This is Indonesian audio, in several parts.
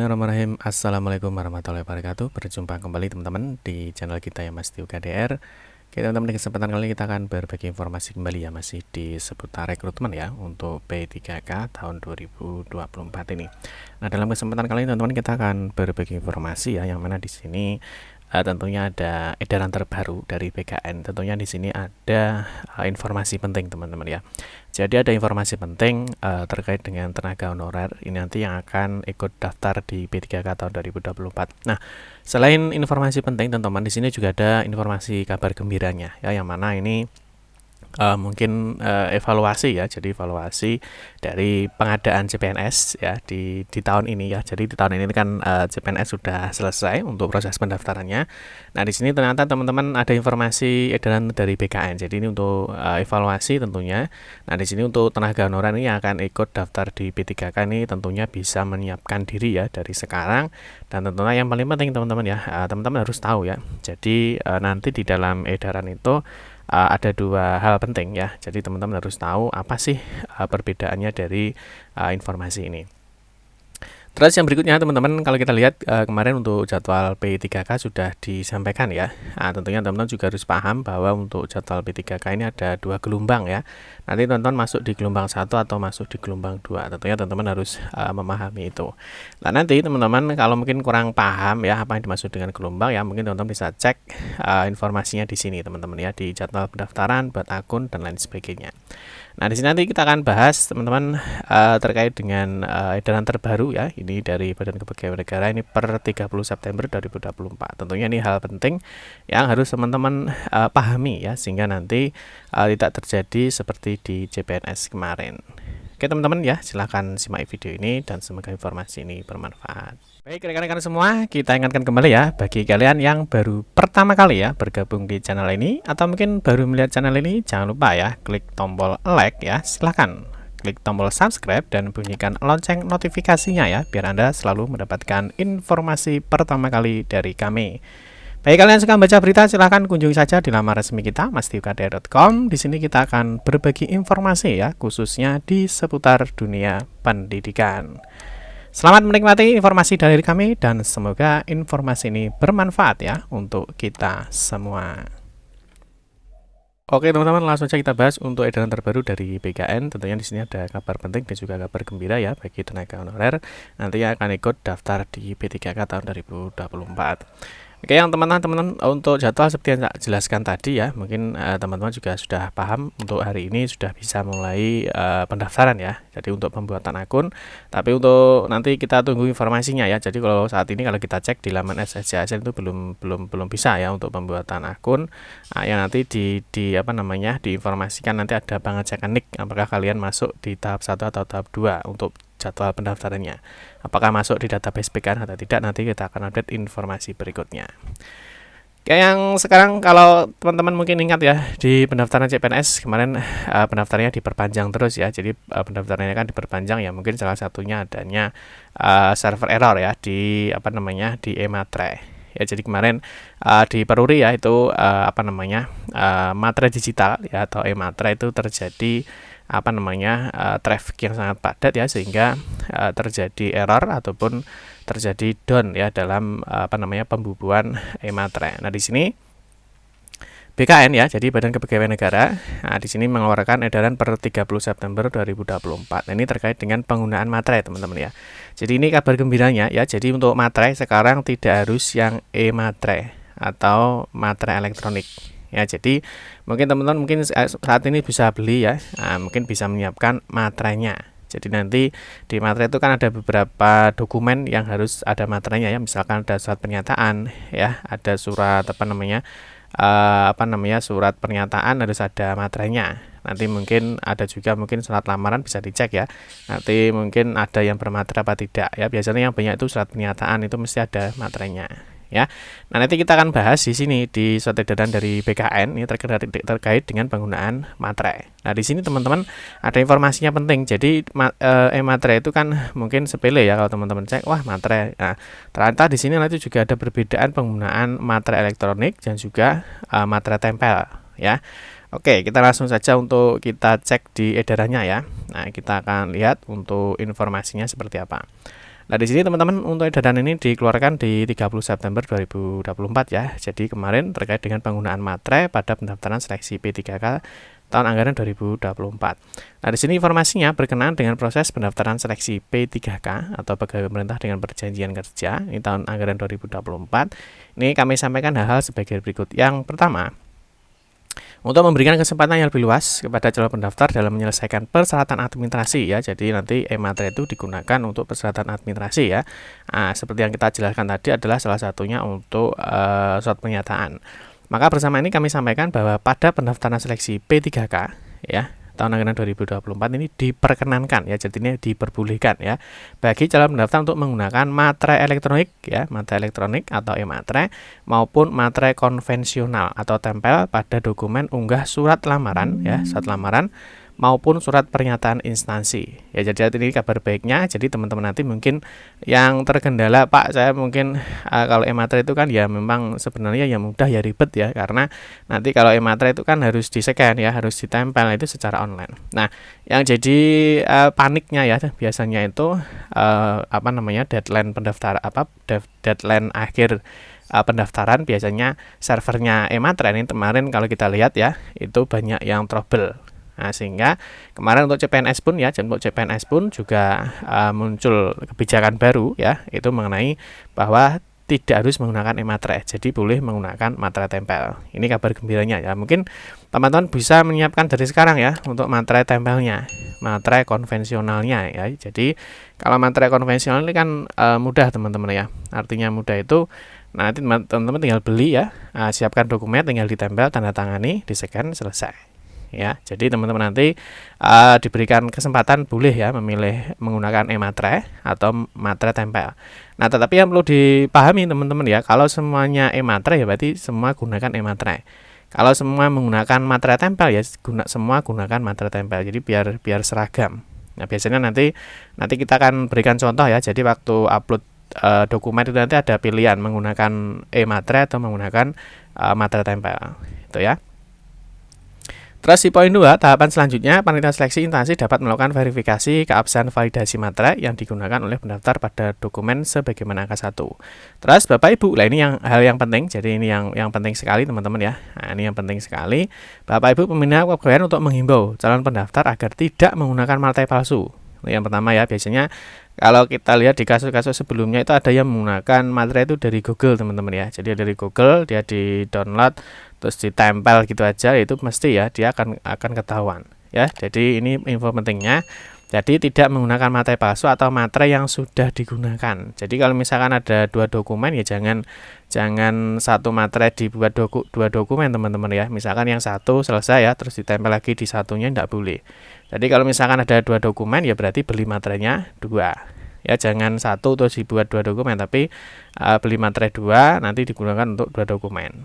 Bismillahirrahmanirrahim. Assalamualaikum warahmatullahi wabarakatuh. Berjumpa kembali teman-teman di channel kita ya Mas Tio KDR. Oke teman-teman, di kesempatan kali ini kita akan berbagi informasi kembali ya, masih di seputar rekrutmen ya untuk P3K tahun 2024 ini. Nah, dalam kesempatan kali ini teman-teman kita akan berbagi informasi ya, yang mana di sini tentunya ada edaran terbaru dari BKN. Tentunya di sini ada informasi penting teman-teman ya. Jadi ada informasi penting terkait dengan tenaga honorer ini nanti yang akan ikut daftar di P3K tahun 2024. Nah, selain informasi penting teman-teman, di sini juga ada informasi kabar gembiranya ya, yang mana ini mungkin evaluasi ya, jadi evaluasi dari pengadaan CPNS ya di tahun ini ya. Jadi di tahun ini kan CPNS sudah selesai untuk proses pendaftarannya. Nah, di sini ternyata teman-teman ada informasi edaran dari BKN. Jadi ini untuk evaluasi tentunya. Nah, di sini untuk tenaga honorer ini yang akan ikut daftar di P3K ini tentunya bisa menyiapkan diri ya dari sekarang. Dan tentunya yang paling penting teman-teman ya, teman-teman harus tahu ya. Jadi nanti di dalam edaran itu ada dua hal penting ya. Jadi teman-teman harus tahu apa sih perbedaannya dari informasi ini. Terus yang berikutnya teman-teman, kalau kita lihat kemarin untuk jadwal P3K sudah disampaikan ya. Nah, tentunya teman-teman juga harus paham bahwa untuk jadwal P3K ini ada dua gelombang ya. Nanti teman-teman masuk di gelombang 1 atau masuk di gelombang 2. Tentunya teman-teman harus memahami itu. Nah, nanti teman-teman kalau mungkin kurang paham ya apa yang dimaksud dengan gelombang ya, mungkin teman-teman bisa cek informasinya di sini teman-teman ya, di jadwal pendaftaran, buat akun dan lain sebagainya. Nah, di sini nanti kita akan bahas teman-teman terkait dengan edaran terbaru ya, ini dari Badan Kepegawaian Negara ini per 30 September 2024. Tentunya ini hal penting yang harus teman-teman pahami ya, sehingga nanti tidak terjadi seperti di CPNS kemarin. Oke teman-teman ya, silahkan simak video ini dan semoga informasi ini bermanfaat. Baik rekan-rekan semua, kita ingatkan kembali ya, bagi kalian yang baru pertama kali ya bergabung di channel ini, atau mungkin baru melihat channel ini, jangan lupa ya klik tombol like ya, silahkan klik tombol subscribe dan bunyikan lonceng notifikasinya ya, biar Anda selalu mendapatkan informasi pertama kali dari kami. Bagi kalian yang suka baca berita, silahkan kunjungi saja di laman resmi kita mastiukdr.com. Di sini kita akan berbagi informasi ya, khususnya di seputar dunia pendidikan. Selamat menikmati informasi dari kami dan semoga informasi ini bermanfaat ya untuk kita semua. Oke teman-teman, langsung saja kita bahas untuk edaran terbaru dari BKN. Tentunya di sini ada kabar penting dan juga kabar gembira ya bagi tenaga honorer nanti akan ikut daftar di P3K tahun 2024. Oke, yang teman-teman untuk jadwal seperti yang saya jelaskan tadi ya, mungkin teman-teman juga sudah paham untuk hari ini sudah bisa mulai pendaftaran ya. Jadi untuk pembuatan akun, tapi untuk nanti kita tunggu informasinya ya. Jadi kalau saat ini kalau kita cek di laman SSJSN itu belum bisa ya untuk pembuatan akun. Yang nanti diinformasikan nanti ada pengecekan NIK apakah kalian masuk di tahap 1 atau tahap 2 untuk jadwal pendaftarannya. Apakah masuk di database BKN atau tidak, nanti kita akan update informasi berikutnya. Kayak yang sekarang kalau teman-teman mungkin ingat ya, di pendaftaran CPNS kemarin pendaftarannya diperpanjang terus ya. Jadi pendaftarannya kan diperpanjang ya, mungkin salah satunya adanya server error ya di di e-matre. Ya, jadi kemarin di Peruri ya itu matre digital ya atau e-matre itu terjadi traffic yang sangat padat ya, sehingga terjadi error ataupun terjadi down ya dalam pembubuhan e-matre. Nah, di sini BKN ya, jadi Badan Kepegawaian Negara, di sini mengeluarkan edaran per 30 September 2024. Nah, ini terkait dengan penggunaan matre teman-teman ya. Jadi ini kabar gembiranya ya. Jadi untuk matre sekarang tidak harus yang e-matre atau matre elektronik. Ya, jadi mungkin teman-teman saat ini bisa beli ya, mungkin bisa menyiapkan matrenya. Jadi nanti di matre itu kan ada beberapa dokumen yang harus ada matrenya ya, misalkan ada surat pernyataan ya, ada surat surat pernyataan harus ada matrenya. Nanti mungkin ada juga surat lamaran bisa dicek ya. Nanti mungkin ada yang bermatre apa tidak ya. Biasanya yang banyak itu surat pernyataan itu mesti ada matrenya. Ya, nah nanti kita akan bahas di sini di surat edaran dari BKN ini terkait dengan penggunaan matre. Nah di sini teman-teman ada informasinya penting. Jadi e-matre itu kan mungkin sepele ya kalau teman-teman cek, wah matre. Nah ternyata di sini nanti juga ada perbedaan penggunaan matre elektronik dan juga matre tempel ya. Oke, kita langsung saja untuk kita cek di edarannya ya. Nah kita akan lihat untuk informasinya seperti apa. Nah, di sini teman-teman untuk edaran ini dikeluarkan di 30 September 2024 ya. Jadi kemarin terkait dengan penggunaan materai pada pendaftaran seleksi P3K tahun anggaran 2024. Nah, di sini informasinya berkenaan dengan proses pendaftaran seleksi P3K atau pegawai pemerintah dengan perjanjian kerja ini tahun anggaran 2024. Ini kami sampaikan hal-hal sebagai berikut. Yang pertama, untuk memberikan kesempatan yang lebih luas kepada calon pendaftar dalam menyelesaikan persyaratan administrasi ya. Jadi nanti e-materai itu digunakan untuk persyaratan administrasi ya. Nah, seperti yang kita jelaskan tadi adalah salah satunya untuk surat pernyataan. Maka bersama ini kami sampaikan bahwa pada pendaftaran seleksi P3K ya tahun anggaran 2024 ini diperkenankan ya, jadi ini diperbolehkan ya bagi calon pendaftar untuk menggunakan materai elektronik ya, materai elektronik atau e-materai maupun materai konvensional atau tempel pada dokumen unggah surat lamaran ya, surat lamaran maupun surat pernyataan instansi. Ya, jadi ini kabar baiknya. Jadi teman-teman nanti mungkin yang terkendala, Pak, saya mungkin kalau e-materai itu kan ya memang sebenarnya ya mudah ya ribet ya, karena nanti kalau e-materai itu kan harus di-scan ya, harus ditempel itu secara online. Nah, yang jadi paniknya ya biasanya itu deadline pendaftar deadline akhir pendaftaran biasanya servernya e-materai ini kemarin kalau kita lihat ya, itu banyak yang trouble. Nah, sehingga kemarin untuk CPNS pun ya, untuk CPNS pun juga muncul kebijakan baru ya, itu mengenai bahwa tidak harus menggunakan e-materai, jadi boleh menggunakan materai tempel. Ini kabar gembiranya ya. Mungkin teman-teman bisa menyiapkan dari sekarang ya untuk materai tempelnya, materai konvensionalnya ya. Jadi kalau materai konvensional ini kan mudah teman-teman ya. Artinya mudah itu nanti teman-teman tinggal beli ya, siapkan dokumen, tinggal ditempel, tanda tangani, di-scan, selesai. Ya, jadi teman-teman nanti diberikan kesempatan boleh ya memilih menggunakan e-materai atau materai tempel. Nah, tetapi yang perlu dipahami teman-teman ya, kalau semuanya e-materai ya berarti semua gunakan e-materai. Kalau semua menggunakan materai tempel ya semua gunakan materai tempel. Jadi biar seragam. Nah, biasanya nanti kita akan berikan contoh ya. Jadi waktu upload dokumen itu nanti ada pilihan menggunakan e-materai atau menggunakan materai tempel. Itu ya. Terus di poin 2, tahapan selanjutnya, panitia seleksi instansi dapat melakukan verifikasi keabsahan validasi materai yang digunakan oleh pendaftar pada dokumen sebagaimana angka 1. Terus Bapak Ibu, ini hal yang penting, jadi ini yang penting sekali teman-teman ya. Nah, ini yang penting sekali. Bapak Ibu pembina kepegawaian untuk menghimbau calon pendaftar agar tidak menggunakan materai palsu. Yang pertama ya, biasanya kalau kita lihat di kasus-kasus sebelumnya itu ada yang menggunakan materai itu dari Google teman-teman ya. Jadi dari Google dia di-download terus ditempel gitu aja, itu mesti ya dia akan ketahuan ya. Jadi ini info pentingnya. Jadi tidak menggunakan materai palsu atau materai yang sudah digunakan. Jadi kalau misalkan ada dua dokumen ya jangan satu materai dibuat dua dokumen teman-teman ya. Misalkan yang satu selesai ya terus ditempel lagi di satunya tidak boleh. Jadi kalau misalkan ada dua dokumen ya berarti beli materainya dua. Ya, jangan satu terus dibuat dua dokumen, tapi beli materai dua nanti digunakan untuk dua dokumen.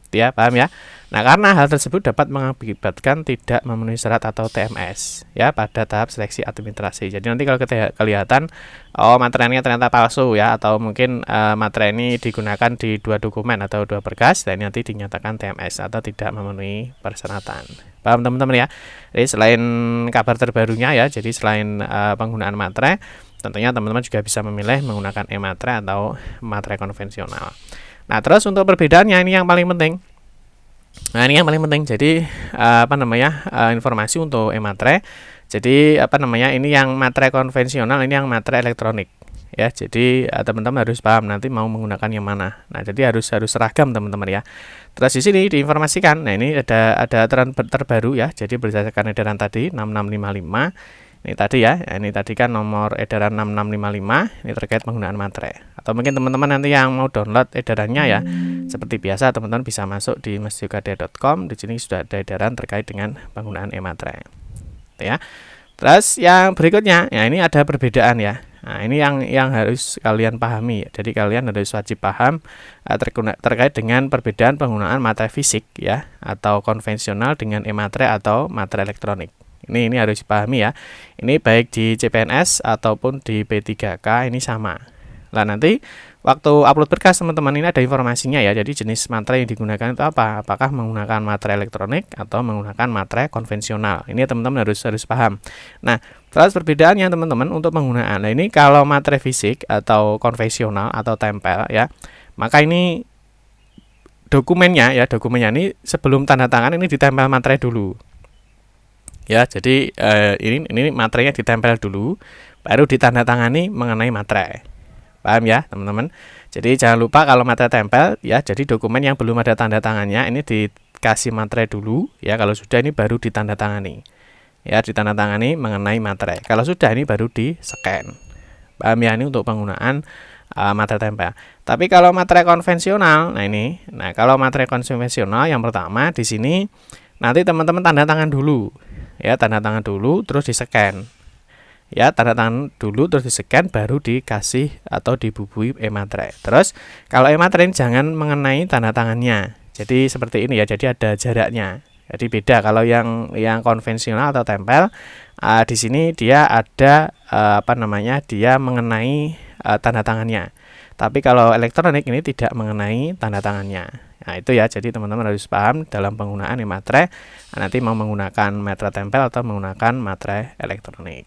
Ya, paham ya? Nah, karena hal tersebut dapat mengakibatkan tidak memenuhi syarat atau TMS ya pada tahap seleksi administrasi. Jadi nanti kalau kelihatan materainya ternyata palsu ya, atau mungkin materai ini digunakan di dua dokumen atau dua berkas, dan nanti dinyatakan TMS atau tidak memenuhi persyaratan. Paham teman-teman ya? Jadi selain kabar terbarunya ya, jadi selain penggunaan materai, tentunya teman-teman juga bisa memilih menggunakan e-materai atau materai konvensional. Nah, terus untuk perbedaannya ini yang paling penting. Nah, ini yang paling penting. Jadi informasi untuk e-materai. Jadi ini yang materai konvensional, ini yang materai elektronik. Ya, jadi teman-teman harus paham nanti mau menggunakan yang mana. Nah, jadi harus seragam teman-teman ya. Terus di sini diinformasikan. Nah, ini ada aturan terbaru ya. Jadi berdasarkan edaran tadi 6655. Ini tadi ya, ini tadi kan nomor edaran 6655, ini terkait penggunaan materai. Atau mungkin teman-teman nanti yang mau download edarannya ya, seperti biasa teman-teman bisa masuk di mastiukadea.com. Di sini sudah ada edaran terkait dengan penggunaan e-materai. Ya. Terus yang berikutnya, ya ini ada perbedaan ya. Nah, ini yang harus kalian pahami. Jadi kalian harus wajib paham terkait dengan perbedaan penggunaan materai fisik ya, atau konvensional dengan e-materai atau materai elektronik. Ini harus dipahami ya. Ini baik di CPNS ataupun di P3K ini sama. Nah, nanti waktu upload berkas teman-teman ini ada informasinya ya. Jadi jenis materai yang digunakan itu apa? Apakah menggunakan materai elektronik atau menggunakan materai konvensional? Ini teman-teman harus paham. Nah, terus perbedaannya teman-teman untuk penggunaan. Nah, ini kalau materai fisik atau konvensional atau tempel ya, maka ini dokumennya ini sebelum tanda tangan ini ditempel materai dulu. Ya, jadi ini materainya ditempel dulu, baru ditandatangani mengenai materai. Paham ya teman-teman? Jadi jangan lupa kalau materai tempel ya, jadi dokumen yang belum ada tanda tangannya ini dikasih materai dulu ya, kalau sudah ini baru ditandatangani. Ya, ditandatangani mengenai materai. Kalau sudah ini baru di-scan. Paham ya, ini untuk penggunaan materai tempel. Tapi kalau materai konvensional, nah kalau materai konvensional yang pertama di sini nanti teman-teman tanda tangan dulu. Ya, tanda tangan dulu terus di-scan. Ya, tanda tangan dulu terus di-scan baru dikasih atau dibubui e-materai. Terus kalau e-materai ini jangan mengenai tanda tangannya. Jadi seperti ini ya, jadi ada jaraknya. Jadi beda kalau yang konvensional atau tempel, di sini dia ada dia mengenai tanda tangannya. Tapi kalau elektronik ini tidak mengenai tanda tangannya. Nah, itu ya, jadi teman-teman harus paham dalam penggunaan e-materai, nanti mau menggunakan materai tempel atau menggunakan materai elektronik.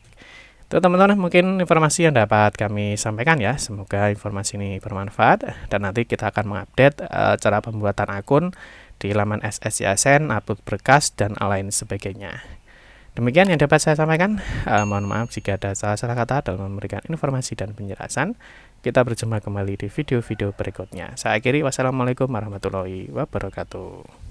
Itu teman-teman mungkin informasi yang dapat kami sampaikan ya. Semoga informasi ini bermanfaat, dan nanti kita akan mengupdate cara pembuatan akun di laman SSYSN, upload berkas, dan lain sebagainya. Demikian yang dapat saya sampaikan. Mohon maaf jika ada salah kata dalam memberikan informasi dan penjelasan. Kita berjumpa kembali di video-video berikutnya. Saya akhiri, wassalamualaikum warahmatullahi wabarakatuh.